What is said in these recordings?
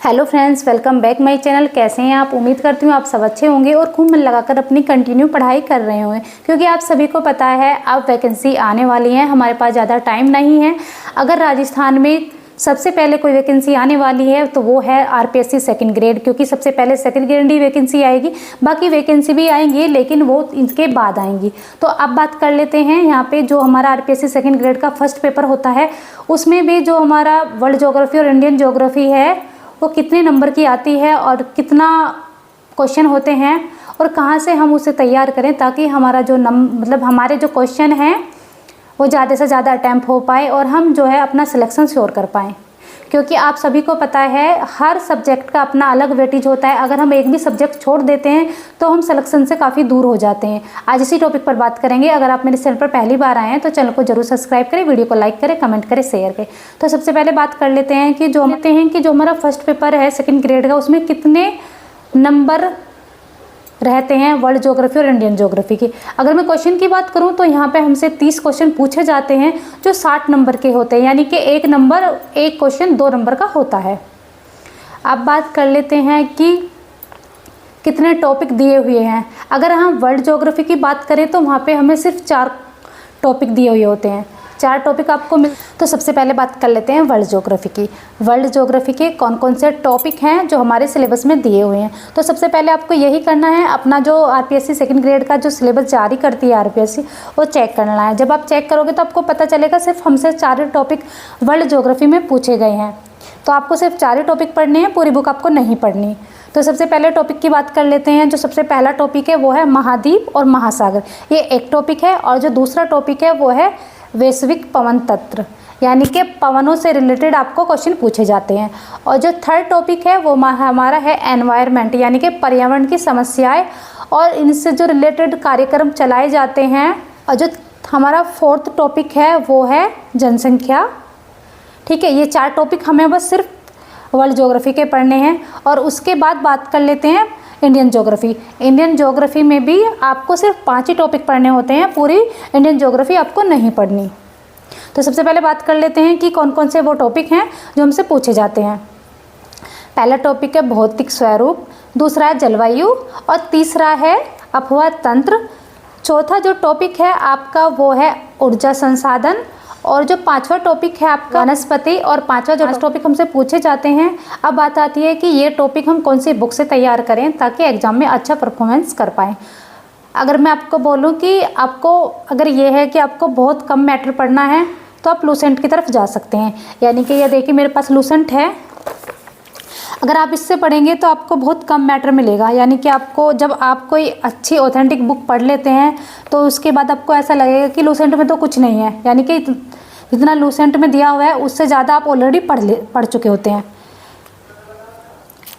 Hello friends, welcome back my channel. कैसे हैं आप? उम्मीद करती हूँ आप सब अच्छे होंगे और खूब मन लगाकर अपनी कंटिन्यू पढ़ाई कर रहे होंगे, क्योंकि आप सभी को पता है अब वैकेंसी आने वाली है। हमारे पास ज़्यादा टाइम नहीं है। अगर राजस्थान में सबसे पहले कोई वैकेंसी आने वाली है तो वो है आरपीएससी सेकंड ग्रेड, क्योंकि सबसे पहले सेकंड ग्रेड की वैकेंसी आएगी। बाकी वैकेंसी भी आएंगी लेकिन वो इनके बाद आएंगी। तो अब बात कर लेते हैं यहाँ पे जो हमारा आरपीएससी सेकंड ग्रेड का फर्स्ट पेपर होता है, उसमें भी जो हमारा वर्ल्ड ज्योग्राफी और इंडियन ज्योग्राफी है वो कितने नंबर की आती है और कितना क्वेश्चन होते हैं और कहाँ से हम उसे तैयार करें ताकि हमारा जो हमारे जो क्वेश्चन हैं वो ज़्यादा से ज़्यादा अटैम्प्ट हो पाए और हम जो है अपना सिलेक्शन श्योर कर पाएँ। क्योंकि आप सभी को पता है हर सब्जेक्ट का अपना अलग वेटेज होता है। अगर हम एक भी सब्जेक्ट छोड़ देते हैं तो हम सिलेक्शन से काफ़ी दूर हो जाते हैं। आज इसी टॉपिक पर बात करेंगे। अगर आप मेरे चैनल पर पहली बार आए हैं तो चैनल को जरूर सब्सक्राइब करें, वीडियो को लाइक करें, कमेंट करें, शेयर करें। तो सबसे पहले बात कर लेते हैं कि जो हमारा फर्स्ट पेपर है सेकेंड ग्रेड का, उसमें कितने नंबर रहते हैं वर्ल्ड ज्योग्राफी और इंडियन ज्योग्राफी की। अगर मैं क्वेश्चन की बात करूं तो यहाँ पे हमसे 30 क्वेश्चन पूछे जाते हैं जो 60 नंबर के होते हैं, यानी कि एक क्वेश्चन 2 नंबर का होता है। अब बात कर लेते हैं कि कितने टॉपिक दिए हुए हैं। अगर हम वर्ल्ड ज्योग्राफी की बात करें तो वहाँ पे हमें सिर्फ 4 टॉपिक दिए हुए होते हैं। 4 टॉपिक आपको तो सबसे पहले बात कर लेते हैं वर्ल्ड ज्योग्राफी की। वर्ल्ड ज्योग्राफी के कौन कौन से टॉपिक हैं जो हमारे सिलेबस में दिए हुए हैं। तो सबसे पहले आपको यही करना है, अपना जो आरपीएससी सेकंड ग्रेड का जो सिलेबस जारी करती है आरपीएससी, वो चेक करना है। जब आप चेक करोगे तो आपको पता चलेगा सिर्फ हमसे 4 टॉपिक वर्ल्ड ज्योग्राफी में पूछे गए हैं। तो आपको सिर्फ 4 टॉपिक पढ़ने हैं, पूरी बुक आपको नहीं पढ़नी। तो सबसे पहले टॉपिक की बात कर लेते हैं। जो सबसे पहला टॉपिक है वो है महाद्वीप और महासागर, ये एक टॉपिक है। और जो दूसरा टॉपिक है वो है वैश्विक पवन तंत्र, यानी कि पवनों से रिलेटेड आपको क्वेश्चन पूछे जाते हैं। और जो थर्ड टॉपिक है वो हमारा है एनवायरनमेंट, यानी कि पर्यावरण की समस्याएं और इनसे जो रिलेटेड कार्यक्रम चलाए जाते हैं। और जो हमारा फोर्थ टॉपिक है वो है जनसंख्या। ठीक है, ये 4 टॉपिक हमें बस सिर्फ वर्ल्ड ज्योग्राफी के पढ़ने हैं। और उसके बाद बात कर लेते हैं इंडियन ज्योग्राफी। इंडियन ज्योग्राफी में भी आपको सिर्फ 5 ही टॉपिक पढ़ने होते हैं, पूरी इंडियन ज्योग्राफी आपको नहीं पढ़नी। तो सबसे पहले बात कर लेते हैं कि कौन कौन से वो टॉपिक हैं जो हमसे पूछे जाते हैं। पहला टॉपिक है भौतिक स्वरूप, दूसरा है जलवायु और तीसरा है अफवाह तंत्र। चौथा जो टॉपिक है आपका वो है ऊर्जा संसाधन। और जो 5वां टॉपिक है आपका वनस्पति। और 5वां जो टॉपिक हमसे पूछे जाते हैं। अब बात आती है कि ये टॉपिक हम कौन सी बुक से तैयार करें ताकि एग्जाम में अच्छा परफॉर्मेंस कर पाएँ। अगर मैं आपको बोलूँ कि आपको अगर ये है कि आपको बहुत कम मैटर पढ़ना है तो आप लूसेंट की तरफ जा सकते हैं। यानी कि ये देखिए मेरे पास लूसेंट है, अगर आप इससे पढ़ेंगे तो आपको बहुत कम मैटर मिलेगा। यानी कि आपको जब आप कोई अच्छी ऑथेंटिक बुक पढ़ लेते हैं तो उसके बाद आपको ऐसा लगेगा कि लूसेंट में तो कुछ नहीं है। यानी कि जितना लूसेंट में दिया हुआ है उससे ज़्यादा आप ऑलरेडी पढ़ चुके होते हैं।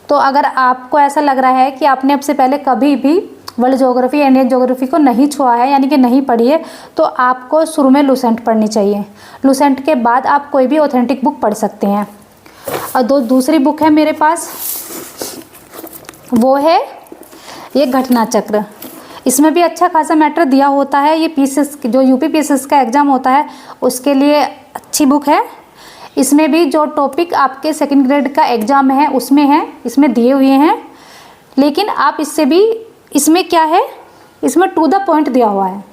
तो अगर आपको ऐसा लग रहा है कि आपने अब से पहले कभी भी वर्ल्ड ज्योग्राफी इंडियन ज्योग्राफी को नहीं छुआ है, यानी कि नहीं पढ़ी है, तो आपको शुरू में लूसेंट पढ़नी चाहिए। लूसेंट के बाद आप कोई भी ऑथेंटिक बुक पढ़ सकते हैं। और दूसरी बुक है मेरे पास, वो है ये घटना चक्र। इसमें भी अच्छा खासा मैटर दिया होता है। ये पीसीएस जो यूपी पीसीएस का एग्ज़ाम होता है उसके लिए अच्छी बुक है। इसमें भी जो टॉपिक आपके सेकंड ग्रेड का एग्ज़ाम है उसमें है, इसमें दिए हुए हैं। लेकिन आप इसमें क्या है, इसमें टू द पॉइंट दिया हुआ है।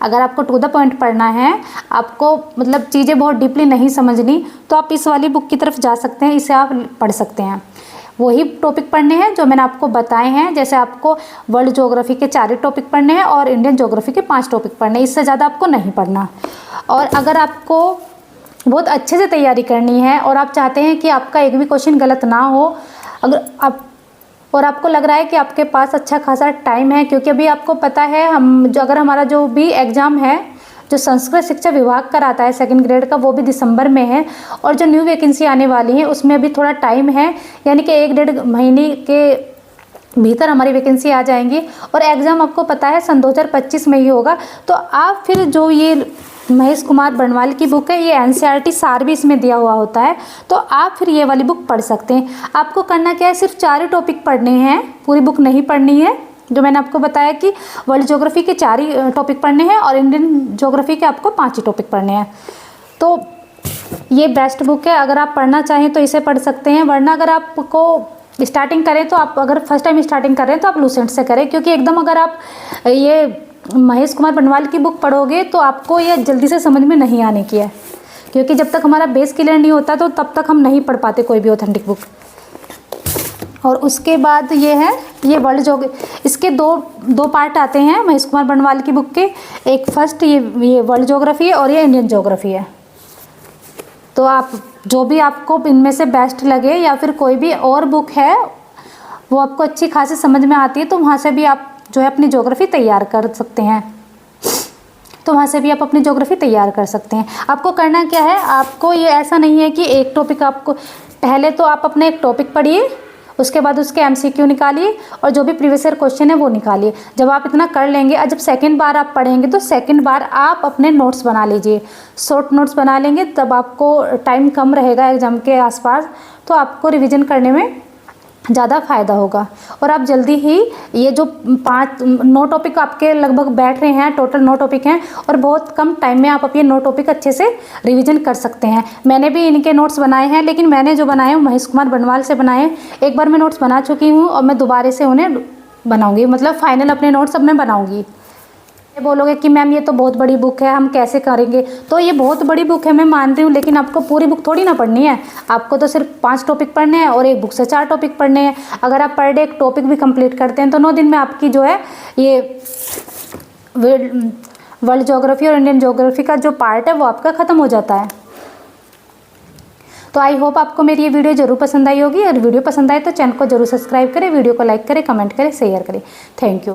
अगर आपको टू द पॉइंट पढ़ना है, आपको चीज़ें बहुत डीपली नहीं समझनी, तो आप इस वाली बुक की तरफ जा सकते हैं, इसे आप पढ़ सकते हैं। वही टॉपिक पढ़ने हैं जो मैंने आपको बताए हैं। जैसे आपको वर्ल्ड ज्योग्राफी के 4 टॉपिक पढ़ने हैं और इंडियन ज्योग्राफी के 5 टॉपिक पढ़ने हैं, इससे ज़्यादा आपको नहीं पढ़ना। और अगर आपको बहुत अच्छे से तैयारी करनी है और आप चाहते हैं कि आपका एक भी क्वेश्चन गलत ना हो, और आपको लग रहा है कि आपके पास अच्छा खासा टाइम है, क्योंकि अभी आपको पता है अगर हमारा जो भी एग्ज़ाम है जो संस्कृत शिक्षा विभाग कराता है सेकंड ग्रेड का, वो भी दिसंबर में है। और जो न्यू वैकेंसी आने वाली है उसमें भी थोड़ा टाइम है, यानी कि 1-1.5 महीने के भीतर हमारी वैकेंसी आ जाएंगी। और एग्ज़ाम आपको पता है सन 2025 में ही होगा। तो आप फिर जो ये महेश कुमार बर्णवाल की बुक है, ये एनसीईआरटी सार भी इसमें दिया हुआ होता है, तो आप फिर ये वाली बुक पढ़ सकते हैं। आपको करना क्या है, सिर्फ 4 टॉपिक पढ़ने हैं, पूरी बुक नहीं पढ़नी है। जो मैंने आपको बताया कि वर्ल्ड ज्योग्राफी के 4 ही टॉपिक पढ़ने हैं और इंडियन ज्योग्राफी के आपको 5 ही टॉपिक पढ़ने हैं। तो ये बेस्ट बुक है, अगर आप पढ़ना चाहें तो इसे पढ़ सकते हैं, वरना अगर आपको स्टार्टिंग करें तो आप अगर फर्स्ट टाइम स्टार्टिंग कर रहे हैं तो आप लूसेंट से करें, क्योंकि एकदम अगर आप ये महेश कुमार बनवाल की बुक पढ़ोगे तो आपको ये जल्दी से समझ में नहीं आने की है, क्योंकि जब तक हमारा बेस क्लियर नहीं होता तो तब तक हम नहीं पढ़ पाते कोई भी ऑथेंटिक बुक। और उसके बाद ये है ये वर्ल्ड जोग, इसके दो पार्ट आते हैं महेश कुमार बनवाल की बुक के। एक फर्स्ट ये वर्ल्ड ज्योग्राफी है और ये इंडियन ज्योग्राफी है। तो आप जो भी आपको इनमें से बेस्ट लगे या फिर कोई भी और बुक है वो आपको अच्छी खासी समझ में आती है तो वहाँ से भी आप जो है अपनी ज्योग्राफी तैयार कर सकते हैं। आपको करना क्या है, आपको ये ऐसा नहीं है कि एक टॉपिक आपको, पहले तो आप अपने एक टॉपिक पढ़िए, उसके बाद उसके MCQ निकालिए और जो भी प्रीवियस ईयर क्वेश्चन है वो निकालिए। जब आप इतना कर लेंगे और जब सेकंड बार आप पढ़ेंगे तो सेकंड बार आप अपने नोट्स बना लीजिए, शॉर्ट नोट्स बना लेंगे, तब आपको टाइम कम रहेगा एग्ज़ाम के आसपास, तो आपको रिवीजन करने में ज़्यादा फ़ायदा होगा और आप जल्दी ही ये जो 9 टॉपिक आपके लगभग बैठ रहे हैं, टोटल 9 टॉपिक हैं और बहुत कम टाइम में आप ये 9 टॉपिक अच्छे से रिवीजन कर सकते हैं। मैंने भी इनके नोट्स बनाए हैं, लेकिन मैंने जो बनाए हैं महेश कुमार बनवाल से बनाए हैं। एक बार मैं नोट्स बना चुकी हूँ और मैं दोबारा से उन्हें बनाऊँगी, मतलब फाइनल अपने नोट्स अब मैं बनाऊँगी। बोलोगे कि मैम ये तो बहुत बड़ी बुक है, हम कैसे करेंगे, तो ये बहुत बड़ी बुक है मैं मान रही हूँ, लेकिन आपको पूरी बुक थोड़ी ना पढ़नी है, आपको तो सिर्फ 5 टॉपिक पढ़ने हैं और एक बुक से 4 टॉपिक पढ़ने हैं। अगर आप पर डे एक टॉपिक भी कंप्लीट करते हैं तो 9 दिन में आपकी जो है ये वर्ल्ड ज्योग्राफी और इंडियन ज्योग्राफी का जो पार्ट है वो आपका ख़त्म हो जाता है। तो आई होप आपको मेरी ये वीडियो जरूर पसंद आई होगी, और वीडियो पसंद आए तो चैनल को जरूर सब्सक्राइब करें, वीडियो को लाइक करें, कमेंट करें, शेयर करें। Thank you.